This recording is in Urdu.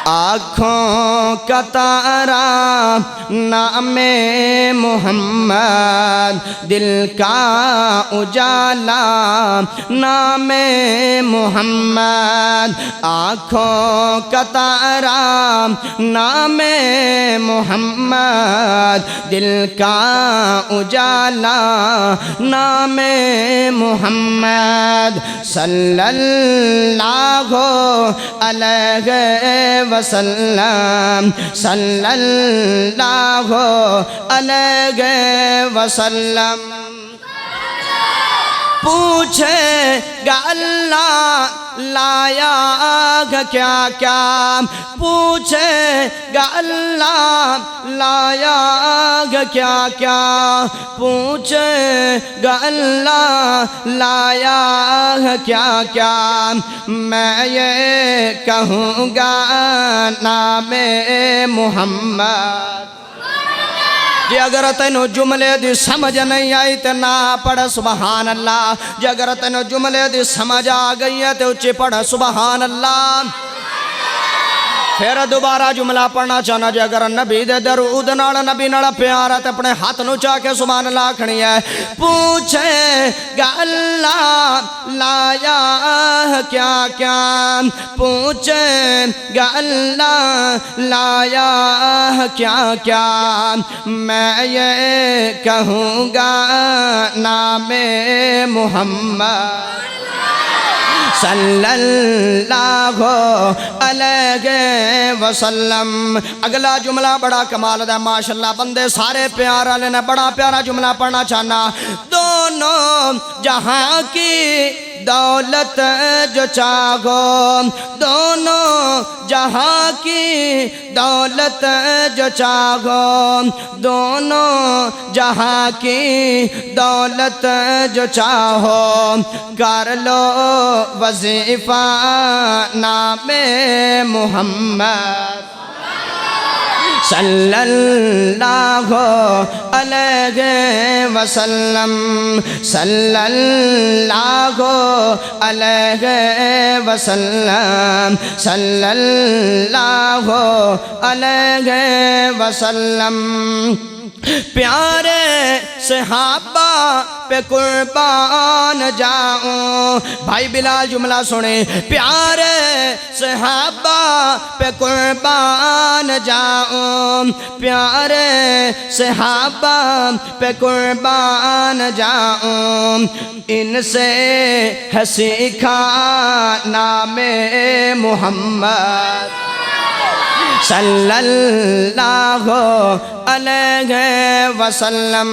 آنکھوں کا تارا نام محمد، دل کا اجالا نام محمد، آنکھوں کا تارا نام محمد، دل کا اجالا نام محمد، صلی اللہ علیہ وسلم، صلی اللہ علیہ وسلم۔ پوچھے گا اللہ لایا گا کیا کیا، پوچھے گا اللہ لایا گا کیا کیا، پوچھے گا اللہ لایا گا کیا کیا، میں یہ کہوں گا نام محمد۔ جی اگر تینو جملے دی سمجھ نہیں آئی تو نہ پڑھ سبحان اللہ، جی اگر تینو جملے دی سمجھ آ گئی ہے تو اچھی پڑھ سبحان اللہ۔ پھر دوبارہ جملہ پڑھنا چاہنا، جی اگر نبی دے درود نال نبی نال پیار ہے تو اپنے ہاتھ نو چاہ کے سبحان اللہ کھڑی ہے۔ پوچھے گا اللہ لایا کیا کیا، پوچھے گا اللہ لایا کیا کیا، میں یہ کہوں گا نام محمد، صلی اللہ علیہ وسلم۔ اگلا جملہ بڑا کمال ہے ماشاءاللہ، بندے سارے پیارا لینا، بڑا پیارا جملہ پڑھنا چاہنا۔ دونوں جہاں کی دولت جو چاہو، دونوں جہاں کی دولت جو چاہو، دونوں جہاں کی دولت جو چاہو، کر لو وظیفہ نام محمد، صلی اللہ علیہ وسلم، صلی اللہ علیہ وسلم، صلی اللہ علیہ وسلم۔ پیارے صحابہ پہ قربان جاؤں، بھائی بلال جملہ سنیں، پیارے صحابہ پہ قربان جاؤں، پیارے صحابہ پہ قربان جاؤں، ان سے ہے سیکھا نام محمد، صلی اللہ علیہ وسلم۔